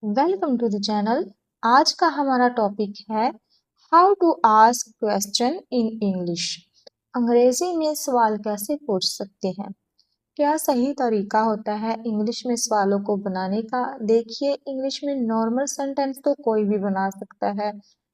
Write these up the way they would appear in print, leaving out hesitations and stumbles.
Welcome to the channel. आज का हमारा टॉपिक है how to ask question in English. अंग्रेजी में सवाल कैसे पूछ सकते हैं, क्या सही तरीका होता है इंग्लिश में सवालों को बनाने का। देखिए, इंग्लिश में नॉर्मल सेंटेंस तो कोई भी बना सकता है,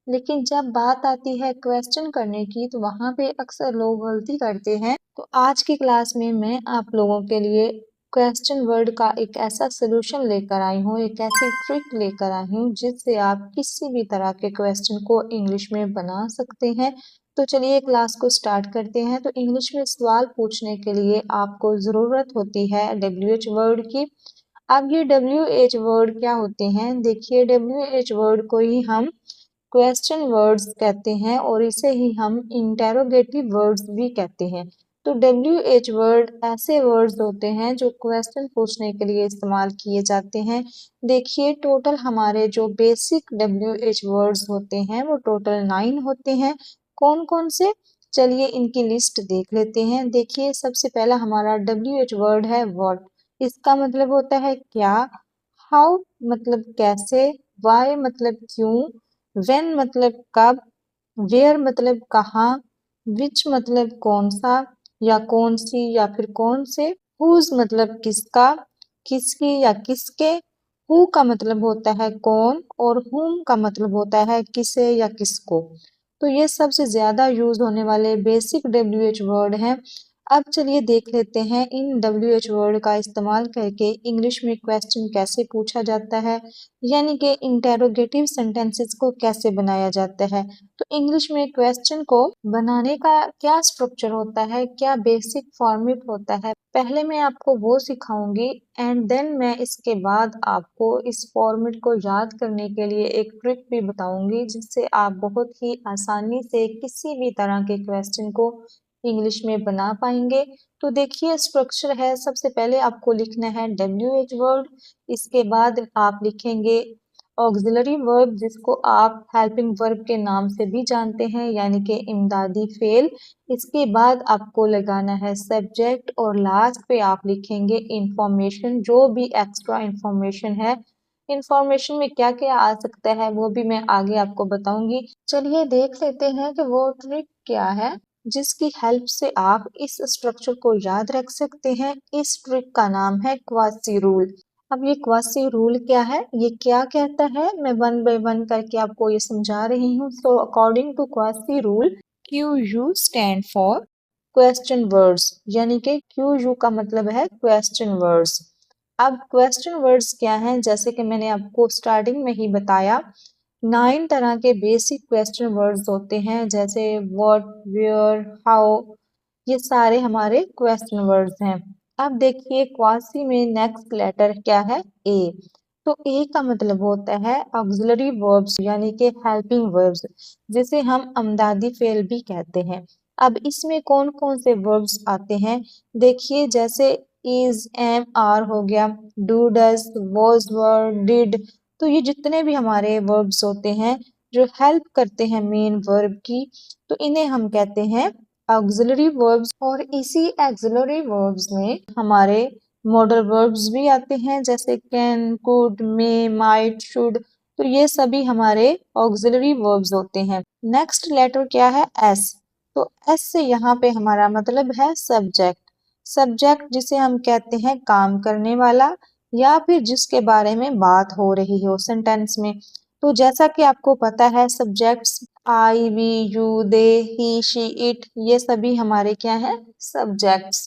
लेकिन जब बात आती है क्वेश्चन करने की तो वहाँ पे अक्सर लोग गलती करते हैं। तो आज की क्लास में मैं आप लोगों के लिए क्वेश्चन वर्ड का एक ऐसा सोल्यूशन लेकर आई हूँ, एक ऐसी ट्रिक लेकर आई हूँ जिससे आप किसी भी तरह के क्वेश्चन को इंग्लिश में बना सकते हैं। तो चलिए क्लास को स्टार्ट करते हैं। तो इंग्लिश में सवाल पूछने के लिए आपको ज़रूरत होती है WH वर्ड की। अब ये WH वर्ड क्या होते हैं? देखिए, WH वर्ड को ही हम क्वेश्चन वर्ड्स कहते हैं और इसे ही हम इंटेरोगेटिव वर्ड्स भी कहते हैं। तो WH वर्ड ऐसे वर्ड्स होते हैं जो क्वेश्चन पूछने के लिए इस्तेमाल किए जाते हैं। देखिए, टोटल हमारे जो बेसिक WH वर्ड्स होते हैं वो टोटल 9 होते हैं। कौन कौन से? चलिए इनकी लिस्ट देख लेते हैं। देखिए, सबसे पहला हमारा WH वर्ड है व्हाट। इसका मतलब होता है क्या। हाउ मतलब कैसे। वाई मतलब क्यों। व्हेन मतलब कब। वेयर मतलब कहाँ। विच मतलब कौन सा या कौन सी या फिर कौन से। हुज मतलब किसका, किसकी या किसके। हु का मतलब होता है कौन और हुम का मतलब होता है किसे या किसको। तो ये सबसे ज्यादा यूज होने वाले बेसिक WH वर्ड हैं। अब चलिए देख लेते हैं इन WH वर्ड का इस्तेमाल करके इंग्लिश में क्वेश्चन कैसे पूछा जाता है, यानी कि इंटेरोगेटिव सेंटेंसेस को कैसे बनाया जाता है। तो इंग्लिश में क्वेश्चन को बनाने का क्या स्ट्रक्चर होता है, क्या बेसिक फॉर्मेट होता है, पहले मैं आपको वो सिखाऊंगी एंड देन मैं इसके बाद आपको इस फॉर्मेट को याद करने के लिए एक ट्रिक भी बताऊंगी जिससे आप बहुत ही आसानी से किसी भी तरह के क्वेश्चन को इंग्लिश में बना पाएंगे। तो देखिए स्ट्रक्चर है, सबसे पहले आपको लिखना है WH वर्ड। इसके बाद आप लिखेंगे ऑक्सिलरी वर्ब जिसको आप हेल्पिंग वर्ब के नाम से भी जानते हैं, यानी कि इमदादी फेल। इसके बाद आपको लगाना है सब्जेक्ट और लास्ट पे आप लिखेंगे इंफॉर्मेशन, जो भी एक्स्ट्रा इंफॉर्मेशन है। इंफॉर्मेशन में क्या क्या आ सकता है वो भी मैं आगे आपको बताऊंगी। चलिए देख लेते हैं कि वो ट्रिक क्या है जिसकी हेल्प से आप इस स्ट्रक्चर को याद रख सकते हैं। इस ट्रिक का नाम है क्वासी रूल। अब ये क्वासी रूल क्या है, ये क्या कहता है, मैं वन बाय वन करके आपको ये समझा रही हूँ। So according to quasi rule, QU stand for question words, यानी कि QU का मतलब है क्वेश्चन वर्ड्स। अब क्वेश्चन वर्ड्स क्या हैं, जैसे कि मैंने आपको स्टार्टिंग में ही बताया, 9 तरह के बेसिक क्वेश्चन वर्ड्स होते हैं, जैसे व्हाट, वेयर, हाउ। ये सारे हमारे क्वेश्चन वर्ड्स हैं। अब देखिए क्वासी में नेक्स्ट लेटर क्या है, ए। तो ए का मतलब होता है ऑक्सिलरी वर्ब्स, यानी कि हेल्पिंग वर्ब्स, जिसे हम अमदादी फेल भी कहते हैं। अब इसमें कौन कौन से वर्ब्स आते हैं, देखिए जैसे इज, एम, आर हो गया, do, does, was, were, did. तो ये जितने भी हमारे वर्ब्स होते हैं जो हेल्प करते हैं मेन वर्ब की, तो इन्हें हम कहते हैं ऑक्सिलरी वर्ब्स। और इसी ऑक्सिलरी वर्ब्स में हमारे मॉडल वर्ब्स भी आते हैं, जैसे can, could, may, might, should. तो ये सभी हमारे ऑक्सिलरी वर्ब्स होते हैं। नेक्स्ट लेटर क्या है, एस। तो एस से यहाँ पे हमारा मतलब है सब्जेक्ट। सब्जेक्ट जिसे हम कहते हैं काम करने वाला, या फिर जिसके बारे में बात हो रही हो सेंटेंस में। तो जैसा कि आपको पता है subjects I, we, you, they, he, she, it, ये सभी हमारे क्या है, सब्जेक्ट्स।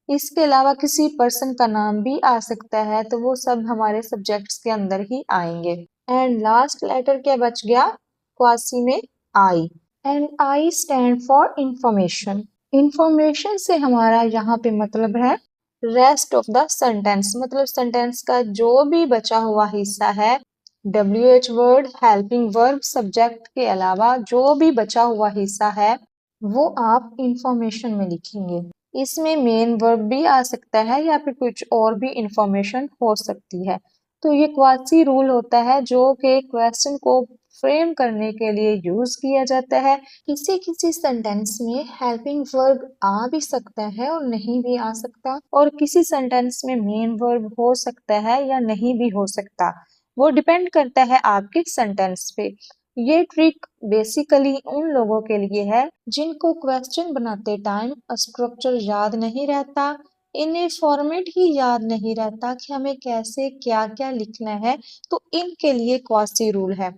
इसके अलावा किसी पर्सन का नाम भी आ सकता है, तो वो सब हमारे सब्जेक्ट्स के अंदर ही आएंगे। एंड लास्ट लेटर क्या बच गया क्वासी में, I. And I stand for information. Information से हमारा यहाँ पे मतलब है रेस्ट ऑफ द सेंटेंस, मतलब सेंटेंस का जो भी बचा हुआ हिस्सा है, WH word, helping verb, subject के अलावा जो भी बचा हुआ हिस्सा है वो आप इंफॉर्मेशन में लिखेंगे। इसमें मेन वर्ब भी आ सकता है या फिर कुछ और भी इंफॉर्मेशन हो सकती है। तो ये क्वासी रूल होता है जो कि क्वेश्चन को फ्रेम करने के लिए यूज किया जाता है। किसी किसी सेंटेंस में हेल्पिंग वर्ब आ भी सकता है और नहीं भी आ सकता, और किसी सेंटेंस में मेन वर्ब हो सकता है या नहीं भी हो सकता। वो डिपेंड करता है आपके सेंटेंस पे। ये ट्रिक बेसिकली उन लोगों के लिए है जिनको क्वेश्चन बनाते टाइम स्ट्रक्चर याद नहीं रहता, इन्हें फॉर्मेट ही याद नहीं रहता कि हमें कैसे क्या क्या लिखना है, तो इनके लिए क्वासी रूल है।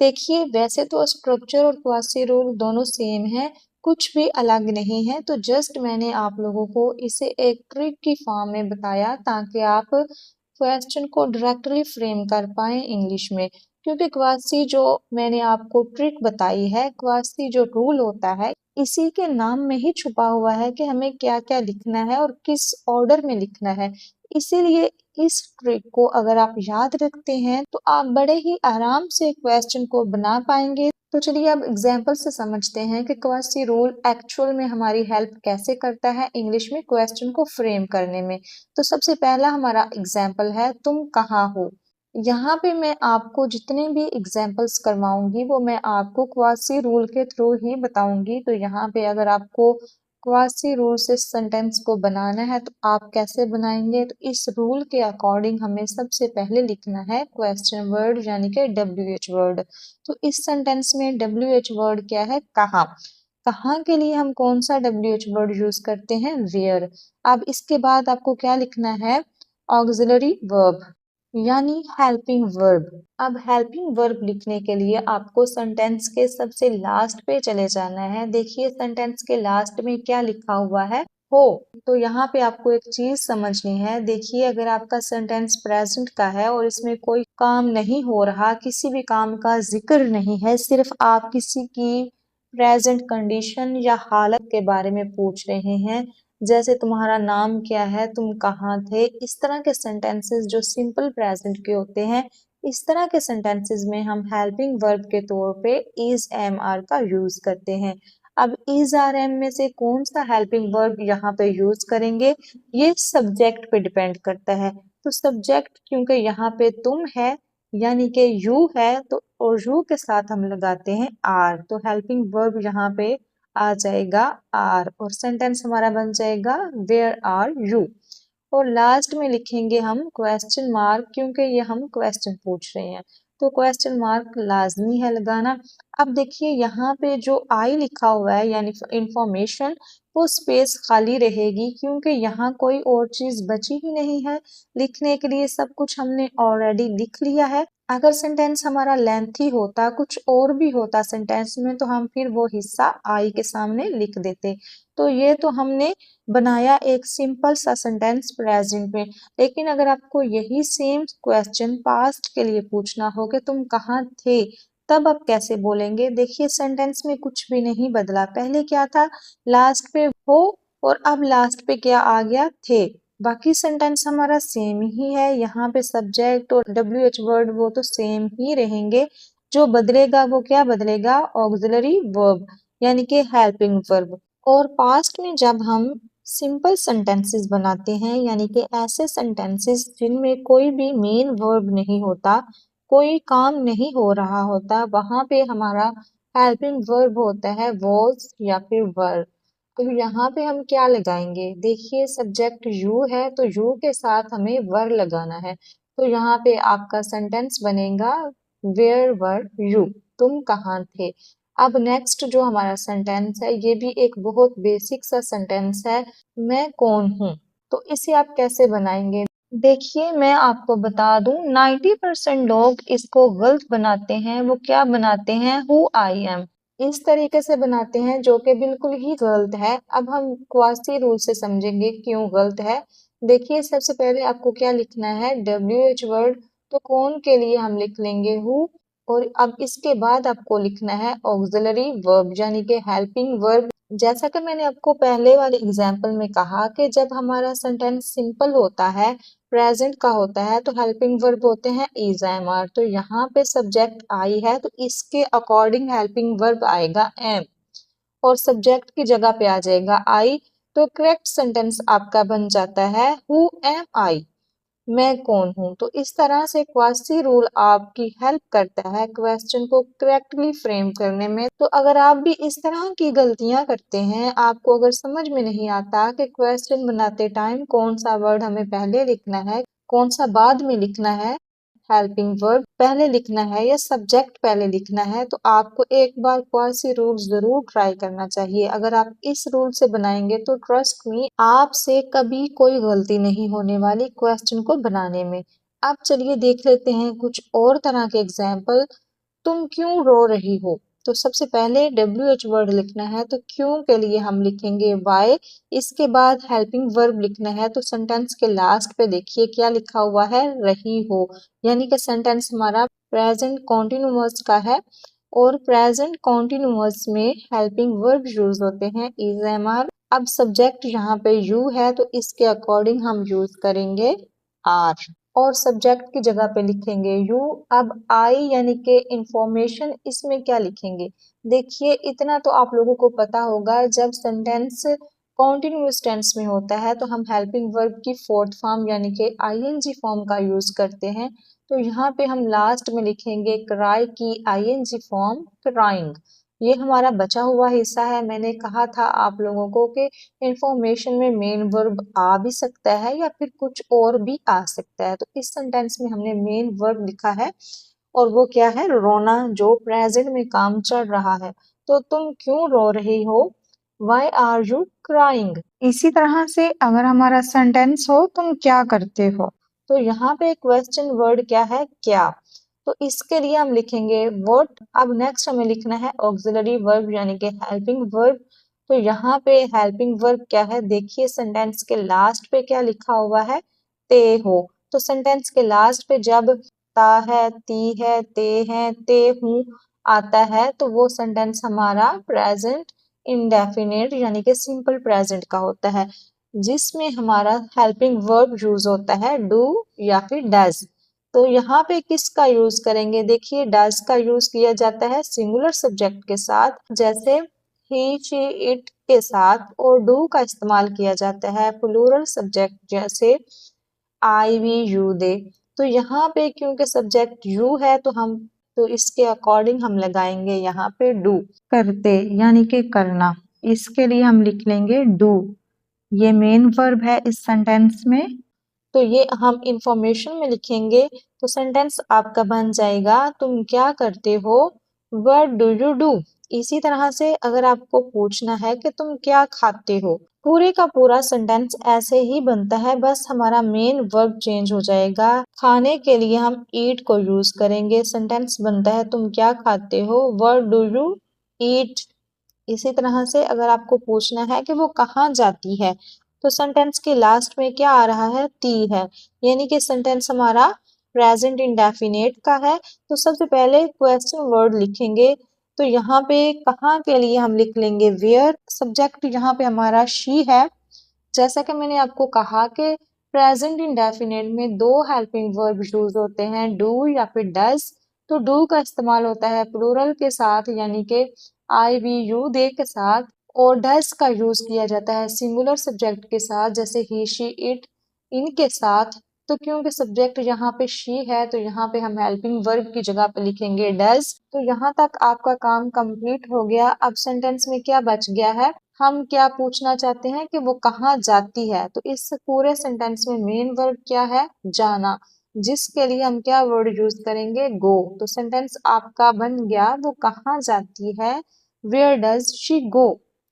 देखिए वैसे तो स्ट्रक्चर और क्वासी रूल दोनों सेम है, कुछ भी अलग नहीं है, तो जस्ट मैंने आप लोगों को इसे एक ट्रिक की फॉर्म में बताया ताकि आप क्वेश्चन को डायरेक्टली फ्रेम कर पाए इंग्लिश में। क्योंकि क्वासी जो मैंने आपको ट्रिक बताई है, क्वासी जो रूल होता है, इसी के नाम में ही छुपा हुआ है कि हमें क्या क्या लिखना है और किस ऑर्डर में लिखना है। इसीलिए इस ट्रिक को अगर आप याद रखते हैं तो आप बड़े ही आराम से क्वेश्चन को बना पाएंगे। तो चलिए अब एग्जाम्पल से समझते हैं कि क्वासी रूल एक्चुअल में हमारी हेल्प कैसे करता है इंग्लिश में क्वेश्चन को फ्रेम करने में। तो सबसे पहला हमारा एग्जाम्पल है तुम कहाँ हो। यहाँ पे मैं आपको जितने भी एग्जाम्पल्स करवाऊंगी वो मैं आपको क्वासी रूल के थ्रू ही बताऊंगी। तो यहाँ पे अगर आपको क्वासी रूल से सेंटेंस को बनाना है तो आप कैसे बनाएंगे, तो इस रूल के अकॉर्डिंग हमें सबसे पहले लिखना है क्वेश्चन वर्ड यानी कि WH वर्ड। तो इस सेंटेंस में WH वर्ड क्या है, कहाँ। कहाँ के लिए हम कौन सा WH वर्ड यूज करते हैं, वेयर। अब इसके बाद आपको क्या लिखना है, ऑक्सिलरी वर्ब यानी हेल्पिंग वर्ब। अब हेल्पिंग वर्ब लिखने के लिए आपको सेंटेंस के सबसे लास्ट पे चले जाना है। देखिए सेंटेंस के लास्ट में क्या लिखा हुआ है, हो। तो यहाँ पे आपको एक चीज समझनी है। देखिए अगर आपका सेंटेंस प्रेजेंट का है और इसमें कोई काम नहीं हो रहा, किसी भी काम का जिक्र नहीं है, सिर्फ आप किसी की प्रेजेंट कंडीशन या हालत के बारे में पूछ रहे हैं, जैसे तुम्हारा नाम क्या है, तुम कहाँ थे, इस तरह के सेंटेंसेस जो सिंपल प्रेजेंट के होते हैं, इस तरह के सेंटेंसेस में हम हेल्पिंग वर्ब के तौर पे इज एम आर का यूज करते हैं। अब इज आर एम में से कौन सा हेल्पिंग वर्ब यहाँ पे यूज करेंगे, ये सब्जेक्ट पे डिपेंड करता है। तो सब्जेक्ट क्योंकि यहाँ पे तुम है यानी कि यू है, तो और यू के साथ हम लगाते हैं आर, तो हेल्पिंग वर्ब यहाँ पे आ जाएगा आर और सेंटेंस हमारा बन जाएगा वेयर आर यू। और लास्ट में लिखेंगे हम क्वेश्चन मार्क क्योंकि ये हम क्वेश्चन पूछ रहे हैं, तो क्वेश्चन मार्क लाजमी है लगाना। अब देखिए यहाँ पे जो आई लिखा हुआ है यानी इंफॉर्मेशन, वो स्पेस खाली रहेगी क्योंकि यहाँ कोई और चीज बची ही नहीं है लिखने के लिए, सब कुछ हमने ऑलरेडी लिख लिया है। अगर सेंटेंस हमारा लेंथी होता, कुछ और भी होता सेंटेंस में, तो हम फिर वो हिस्सा आई के सामने लिख देते। तो ये तो हमने बनाया एक सिंपल सा सेंटेंस प्रेजेंट में। लेकिन अगर आपको यही सेम क्वेश्चन पास्ट के लिए पूछना हो कि तुम कहाँ थे, तब आप कैसे बोलेंगे। देखिए सेंटेंस में कुछ भी नहीं बदला, पहले क्या था, लास्ट पे हो और अब लास्ट पे क्या आ गया, थे। बाकी सेंटेंस हमारा सेम ही है, यहाँ पे सब्जेक्ट और WH वर्ड वो तो सेम ही रहेंगे। जो बदलेगा वो क्या बदलेगा, ऑक्सिलरी वर्ब यानी कि हेल्पिंग वर्ब। और पास्ट में जब हम सिंपल सेंटेंसेस बनाते हैं यानी कि ऐसे सेंटेंसेस जिनमें कोई भी मेन वर्ब नहीं होता, कोई काम नहीं हो रहा होता, वहां पे हमारा हेल्पिंग वर्ब होता है वॉज या फिर वर। तो यहाँ पे हम क्या लगाएंगे, देखिए सब्जेक्ट यू है तो यू के साथ हमें वर लगाना है। तो यहाँ पे आपका सेंटेंस बनेगा वेयर वर यू, तुम कहाँ थे। अब नेक्स्ट जो हमारा सेंटेंस है ये भी एक बहुत बेसिक सा सेंटेंस है, मैं कौन हूँ। तो इसे आप कैसे बनाएंगे, देखिए मैं आपको बता दूं 90% लोग इसको गलत बनाते हैं। वो क्या बनाते हैं, हु आई एम, इस तरीके से बनाते हैं जो कि बिल्कुल ही गलत है। अब हम क्वासी रूल से समझेंगे क्यों गलत है। देखिए सबसे पहले आपको क्या लिखना है, WH वर्ड, तो कौन के लिए हम लिख लेंगे हु। और अब इसके बाद आपको लिखना है ऑक्सिलरी वर्ब यानी कि हेल्पिंग वर्ब। जैसा कि मैंने आपको पहले वाले एग्जाम्पल में कहा कि जब हमारा सेंटेंस सिंपल होता है, प्रेजेंट का होता है, तो हेल्पिंग वर्ब होते हैं इज एम आर। तो यहाँ पे सब्जेक्ट आई है तो इसके अकॉर्डिंग हेल्पिंग वर्ब आएगा एम और सब्जेक्ट की जगह पे आ जाएगा आई। तो करेक्ट सेंटेंस आपका बन जाता है हु एम आई, मैं कौन हूँ। तो इस तरह से क्वासी रूल आपकी हेल्प करता है क्वेश्चन को करेक्टली फ्रेम करने में। तो अगर आप भी इस तरह की गलतियां करते हैं, आपको अगर समझ में नहीं आता कि क्वेश्चन बनाते टाइम कौन सा वर्ड हमें पहले लिखना है, कौन सा बाद में लिखना है, हेल्पिंग वर्ब पहले लिखना है या सब्जेक्ट पहले लिखना है, तो आपको एक बार क्वासी रूल जरूर ट्राई करना चाहिए। अगर आप इस रूल से बनाएंगे तो ट्रस्ट मी, आपसे कभी कोई गलती नहीं होने वाली क्वेश्चन को बनाने में। अब चलिए देख लेते हैं कुछ और तरह के एग्जाम्पल। तुम क्यों रो रही हो? तो सबसे पहले WH वर्ड लिखना है, तो क्यों के लिए हम लिखेंगे वाई। इसके बाद हेल्पिंग वर्ब लिखना है, तो सेंटेंस के लास्ट पे देखिए क्या लिखा हुआ है, रही हो, यानी कि सेंटेंस हमारा प्रेजेंट कॉन्टिन्यूअस का है। और प्रेजेंट कॉन्टिन्यूअस में हेल्पिंग वर्ब यूज होते हैं इज, एम, आर। अब सब्जेक्ट यहाँ पे यू है, तो इसके अकॉर्डिंग हम यूज करेंगे आर, और सब्जेक्ट की जगह पे लिखेंगे यू। अब आई यानी कि इंफॉर्मेशन, इसमें क्या लिखेंगे? देखिए इतना तो आप लोगों को पता होगा, जब सेंटेंस कॉन्टिन्यूअस टेंस में होता है तो हम हेल्पिंग वर्ब की फोर्थ फॉर्म यानी कि आईएनजी फॉर्म का यूज करते हैं। तो यहाँ पे हम लास्ट में लिखेंगे क्राई की आईएनजी फॉर्म क्राइंग। ये हमारा बचा हुआ हिस्सा है। मैंने कहा था आप लोगों को कि इंफॉर्मेशन में मेन वर्ब आ भी सकता है या फिर कुछ और भी आ सकता है। तो इस सेंटेंस में हमने मेन वर्ब लिखा है, और वो क्या है, रोना, जो प्रेजेंट में काम चल रहा है। तो तुम क्यों रो रही हो? Why are you crying? इसी तरह से अगर हमारा सेंटेंस हो तुम क्या करते हो, तो यहाँ पे क्वेश्चन वर्ड क्या है, क्या। तो इसके लिए हम लिखेंगे व्हाट। अब नेक्स्ट हमें लिखना है ऑक्सिलरी वर्ब यानी कि हेल्पिंग वर्ब। तो यहाँ पे हेल्पिंग वर्ब क्या है, देखिए सेंटेंस के लास्ट पे क्या लिखा हुआ है, ते हो। तो सेंटेंस के लास्ट पे जब ता है, ती है, ते है, ते हूँ आता है, तो वो सेंटेंस हमारा प्रेजेंट इंडेफिनिट यानी कि सिंपल प्रेजेंट का होता है, जिसमें हमारा हेल्पिंग वर्ब यूज होता है डू या फिर डज। तो यहाँ पे किसका यूज करेंगे, देखिए डज का यूज किया जाता है सिंगुलर सब्जेक्ट के साथ, जैसे ही, शी, इट के साथ, और डू का इस्तेमाल किया जाता है प्लूरल सब्जेक्ट जैसे आई, वी, यू, दे। तो यहाँ पे क्योंकि सब्जेक्ट यू है तो हम, तो इसके अकॉर्डिंग हम लगाएंगे यहाँ पे डू, करते यानी कि करना। इसके लिए हम लिख लेंगे डू, ये मेन वर्ब है इस सेंटेंस में। तो ये हम इंफॉर्मेशन में लिखेंगे, तो सेंटेंस आपका बन जाएगा तुम क्या करते हो, व्हाट डू यू डू। इसी तरह से अगर आपको पूछना है कि तुम क्या खाते हो, पूरे का पूरा सेंटेंस ऐसे ही बनता है, बस हमारा मेन वर्ब चेंज हो जाएगा। खाने के लिए हम ईट को यूज करेंगे, सेंटेंस बनता है तुम क्या खाते हो, व्हाट डू यू ईट। इसी तरह से अगर आपको पूछना है कि वो कहाँ जाती है, तो सेंटेंस के लास्ट में क्या आ रहा है, ती है, यानी कि सेंटेंस हमारा प्रेजेंट इंडेफिनिट का है। तो सबसे पहले क्वेश्चन वर्ड लिखेंगे, तो यहाँ पे कहाँ के लिए हम लिख लेंगे वेयर। सब्जेक्ट यहाँ पे हमारा शी है। जैसा कि मैंने आपको कहा कि प्रेजेंट इंडेफिनिट में दो हेल्पिंग वर्ब यूज होते हैं, डू या फिर डज। तो डू का इस्तेमाल होता है प्लूरल के साथ यानी कि आई, वी, यू, दे के साथ, और डज का यूज किया जाता है सिंगुलर सब्जेक्ट के साथ जैसे ही, शी, इट, इनके साथ। तो क्योंकि सब्जेक्ट यहाँ पे शी है तो यहाँ पे हम हेल्पिंग वर्ब की जगह पे लिखेंगे डज। तो यहाँ तक आपका काम कंप्लीट हो गया। अब सेंटेंस में क्या बच गया है, हम क्या पूछना चाहते हैं कि वो कहाँ जाती है। तो इस पूरे सेंटेंस में मेन वर्ब क्या है, जाना, जिसके लिए हम क्या वर्ड यूज करेंगे, गो। तो सेंटेंस आपका बन गया वो कहाँ जाती है, where does she go.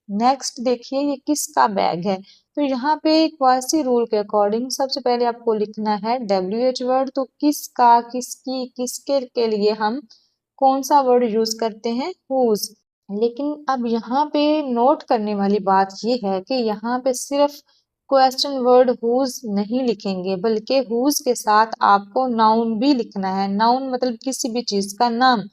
Next देखिए ये किसका बैग है। तो यहाँ पे क्वासी रूल के अकॉर्डिंग सबसे पहले आपको लिखना है WH वर्ड। तो किसका, किसकी, किसके के लिए हम कौन सा वर्ड यूज करते हैं, हुज। लेकिन अब यहाँ पे नोट करने वाली बात ये है कि यहाँ पे सिर्फ क्वेश्चन वर्ड हुज नहीं लिखेंगे, बल्कि हुज के साथ आपको नाउन भी लिखना है। नाउन मतलब किसी भी चीज का नाम,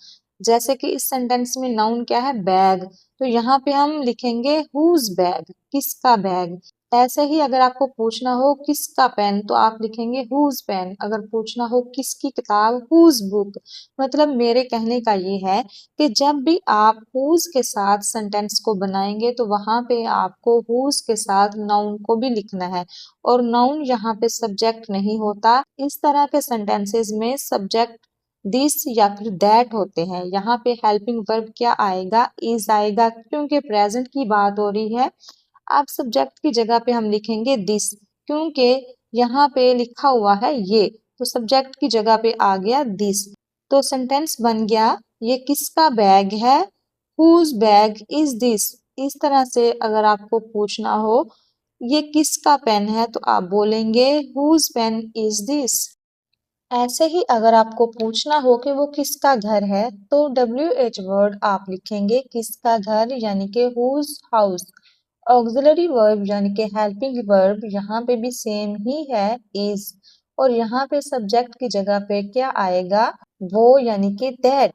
जैसे कि इस सेंटेंस में नाउन क्या है, बैग। तो यहाँ पे हम लिखेंगे हुज बैग, किसका बैग। ऐसे ही अगर आपको पूछना हो किसका पेन, तो आप लिखेंगे हुज पेन। अगर पूछना हो किसकी किताब, हुज बुक। मतलब मेरे कहने का ये है कि जब भी आप हुज के साथ सेंटेंस को बनाएंगे तो वहां पे आपको हुज के साथ नाउन को भी लिखना है, और नाउन यहाँ पे सब्जेक्ट नहीं होता। इस तरह के सेंटेंसेस में सब्जेक्ट दिस या फिर दैट होते हैं। यहाँ पे हेल्पिंग वर्ब क्या आएगा, इज आएगा, क्योंकि प्रेजेंट की बात हो रही है। अब सब्जेक्ट की जगह पे हम लिखेंगे दिस, क्योंकि यहाँ पे लिखा हुआ है ये। तो सब्जेक्ट की जगह पे आ गया दिस। तो सेंटेंस बन गया ये किसका बैग है, हुज बैग इज दिस। इस तरह से अगर आपको पूछना हो ये किसका पेन है तो आप बोलेंगे हुज पेन इज दिस। ऐसे ही अगर आपको पूछना हो कि वो किसका घर है तो WH वर्ड आप लिखेंगे किसका घर यानी कि हुज हाउस। ऑक्सिलरी वर्ब यानी कि हेल्पिंग वर्ब यहाँ पे भी सेम ही है इज। और यहाँ पे सब्जेक्ट की जगह पे क्या आएगा, वो यानी कि दैट।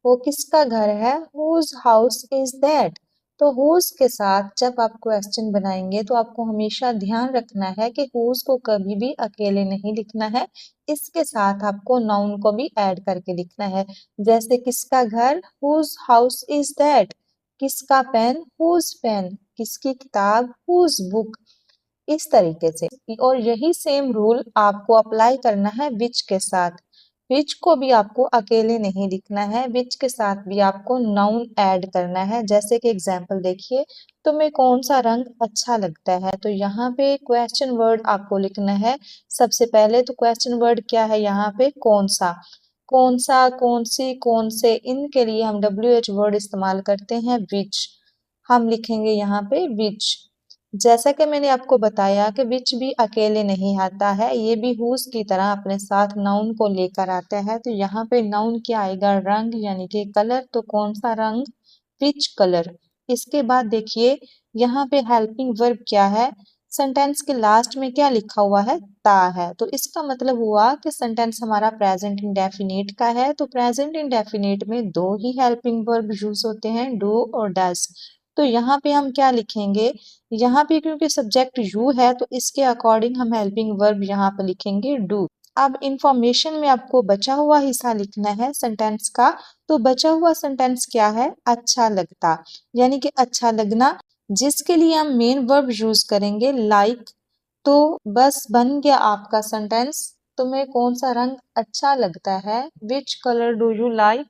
वो किसका घर है, हुज हाउस इज दैट। तो हुज के साथ जब आप क्वेश्चन बनाएंगे तो आपको हमेशा ध्यान रखना है कि हुज को कभी भी अकेले नहीं लिखना है, इसके साथ आपको नाउन को भी ऐड करके लिखना है। जैसे किसका घर, हुज हाउस इज दैट। किसका पेन, हुज पेन। किसकी किताब, हुज बुक। इस तरीके से। और यही सेम रूल आपको अप्लाई करना है विच के साथ। विच को भी आपको अकेले नहीं लिखना है, विच के साथ भी आपको नाउन ऐड करना है। जैसे कि एग्जाम्पल देखिए, तुम्हें कौन सा रंग अच्छा लगता है, तो यहाँ पे क्वेश्चन वर्ड आपको लिखना है। सबसे पहले तो क्वेश्चन वर्ड क्या है यहाँ पे, कौन सा। कौन सा, कौन सी, कौन से, इनके लिए हम WH वर्ड इस्तेमाल करते हैं विच। हम लिखेंगे यहाँ पे विच। जैसा कि मैंने आपको बताया कि विच भी अकेले नहीं आता है, ये भी हुज की तरह अपने साथ नाउन को लेकर आता है। तो यहाँ पे नाउन क्या आएगा, रंग यानी कि कलर। तो कौन सा रंग, विच कलर। इसके बाद देखिए यहाँ पे हेल्पिंग वर्ब क्या है, सेंटेंस के लास्ट में क्या लिखा हुआ है, ता है। तो इसका मतलब हुआ कि सेंटेंस हमारा प्रेजेंट इंडेफिनिट का है। तो प्रेजेंट इंडेफिनिट में दो ही हेल्पिंग वर्ब यूज होते हैं, डू और डज। तो यहाँ पे हम क्या लिखेंगे, यहाँ पे क्योंकि सब्जेक्ट यू है तो इसके अकॉर्डिंग हम हेल्पिंग वर्ब यहाँ पे लिखेंगे डू। अब इंफॉर्मेशन में आपको बचा हुआ हिस्सा लिखना है सेंटेंस का। तो बचा हुआ सेंटेंस क्या है, अच्छा लगता, यानी कि अच्छा लगना, जिसके लिए हम मेन वर्ब यूज करेंगे लाइक। तो बस बन गया आपका सेंटेंस, तुम्हें कौन सा रंग अच्छा लगता है, which colour do you like.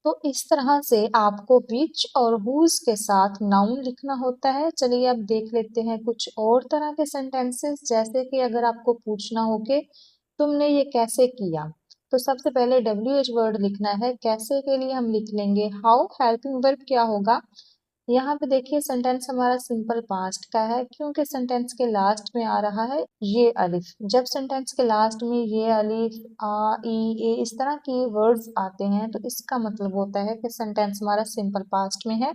तो इस तरह से आपको विच और हुज के साथ नाउन लिखना होता है। चलिए अब देख लेते हैं कुछ और तरह के सेंटेंसेस। जैसे कि अगर आपको पूछना हो कि तुमने ये कैसे किया, तो सबसे पहले WH वर्ड लिखना है। कैसे के लिए हम लिख लेंगे हाउ। हेल्पिंग वर्ब क्या होगा, यहाँ पे देखिए सेंटेंस हमारा सिंपल पास्ट का है क्योंकि सेंटेंस के लास्ट में आ रहा है ये अलिफ। जब सेंटेंस के लास्ट में ये अलिफ, आ, ई, ए इस तरह के वर्ड्स आते हैं तो इसका मतलब होता है कि सेंटेंस हमारा सिंपल पास्ट में है,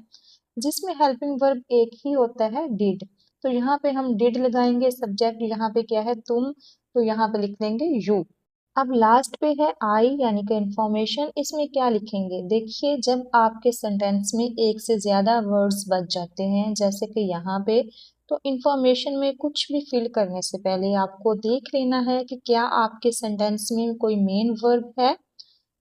जिसमें हेल्पिंग वर्ब एक ही होता है, डिड। तो यहाँ पे हम डिड लगाएंगे, सब्जेक्ट यहाँ पे क्या है, तुम। तो यहाँ पे लिख देंगे यू। अब लास्ट पे है आई यानी कि इंफॉर्मेशन। इसमें क्या लिखेंगे, देखिए जब आपके सेंटेंस में एक से ज्यादा वर्ड्स बच जाते हैं जैसे कि यहाँ पे, तो इंफॉर्मेशन में कुछ भी फिल करने से पहले आपको देख लेना है कि क्या आपके सेंटेंस में कोई मेन वर्ब है,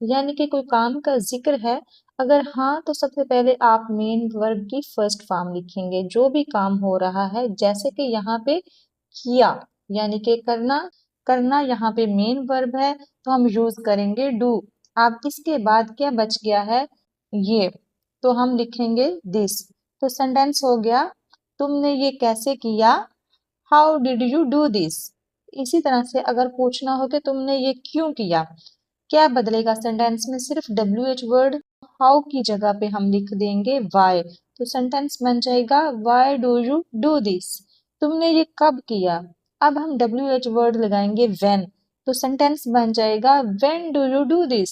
यानी कि कोई काम का जिक्र है। अगर हाँ तो सबसे पहले आप मेन वर्ब की फर्स्ट फॉर्म लिखेंगे, जो भी काम हो रहा है। जैसे कि यहाँ पे किया यानी कि करना, करना यहाँ पे मेन वर्ब है तो हम यूज करेंगे डू। अब इसके बाद क्या बच गया है, ये, तो हम लिखेंगे दिस। तो सेंटेंस हो गया तुमने ये कैसे किया, how did you do this. इसी तरह से अगर पूछना हो कि तुमने ये क्यों किया, क्या बदलेगा सेंटेंस में, सिर्फ WH वर्ड हाउ की जगह पे हम लिख देंगे वाई। तो सेंटेंस बन जाएगा why do you do this. तुमने ये कब किया। अब हम WH वर्ड लगाएंगे व्हेन। तो सेंटेंस बन जाएगा when do you do this.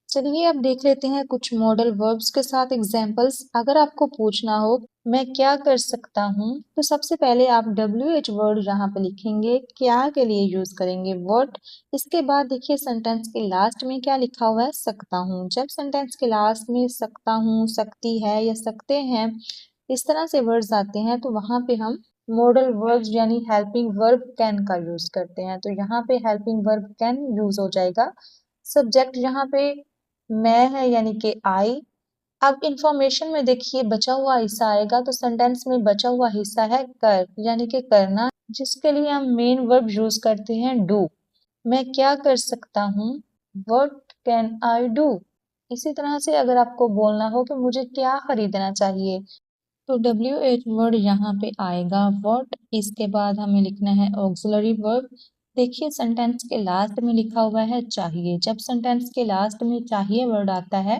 चलिए अब देख लेते हैं कुछ मॉडल वर्ब्स के साथ एग्जांपल्स। अगर आपको पूछना हो मैं क्या कर सकता हूँ, तो सबसे पहले आप WH वर्ड यहाँ पे लिखेंगे, क्या के लिए यूज करेंगे व्हाट। इसके बाद देखिए सेंटेंस के लास्ट में क्या लिखा हुआ है, सकता हूँ। जब सेंटेंस के लास्ट में सकता हूँ, सकती है या सकते हैं इस तरह से वर्ड्स आते हैं तो वहां पे हम मॉडल वर्ब्स यानी हेल्पिंग वर्ब कैन का यूज करते हैं। तो यहाँ पे हेल्पिंग वर्ब कैन यूज हो जाएगा। सब्जेक्ट यहाँ पे मैं है यानी कि आई। अब इंफॉर्मेशन में देखिए बचा हुआ हिस्सा आएगा, तो सेंटेंस में बचा हुआ हिस्सा है कर यानी कि करना, जिसके लिए हम मेन वर्ब यूज करते हैं डू। मैं क्या कर सकता हूँ, व्हाट कैन आई डू। इसी तरह से अगर आपको बोलना हो कि मुझे क्या खरीदना चाहिए, तो WH वर्ड यहाँ पे आएगा व्हाट। इसके बाद हमें लिखना है ऑक्सिलरी वर्ब। देखिए सेंटेंस के लास्ट में लिखा हुआ है चाहिए। जब सेंटेंस के लास्ट में चाहिए वर्ड आता है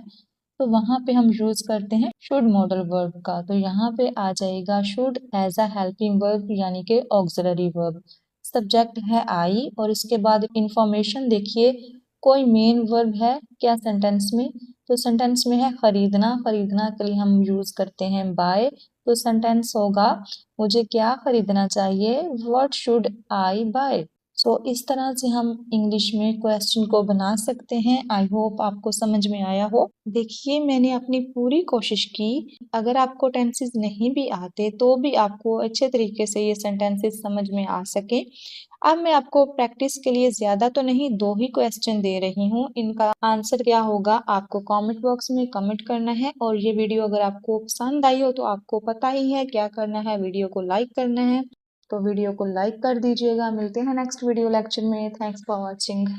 तो वहां पे हम यूज करते हैं शुड मॉडल वर्ब का। तो यहाँ पे आ जाएगा should as a helping verb यानी कि ऑक्सिलरी वर्ब। सब्जेक्ट है आई और इसके बाद इंफॉर्मेशन देखिए कोई मेन वर्ब है क्या सेंटेंस में। तो सेंटेंस में है खरीदना। खरीदना के लिए हम यूज करते हैं बाय। तो सेंटेंस होगा मुझे क्या खरीदना चाहिए, व्हाट शुड आई बाय। सो इस तरह से हम इंग्लिश में क्वेश्चन को बना सकते हैं। आई होप आपको समझ में आया हो। देखिए मैंने अपनी पूरी कोशिश की। अगर आपको टेंसेस नहीं भी आते तो भी आपको अच्छे तरीके से ये सेंटेंसेस समझ में आ सके। अब मैं आपको प्रैक्टिस के लिए ज्यादा तो नहीं, 2 ही क्वेश्चन दे रही हूँ। इनका आंसर क्या होगा आपको कमेंट बॉक्स में कमेंट करना है। और ये वीडियो अगर आपको पसंद आई हो तो आपको पता ही है क्या करना है, वीडियो को लाइक करना है। तो वीडियो को लाइक कर दीजिएगा। मिलते हैं नेक्स्ट वीडियो लेक्चर में। Thanks for watching.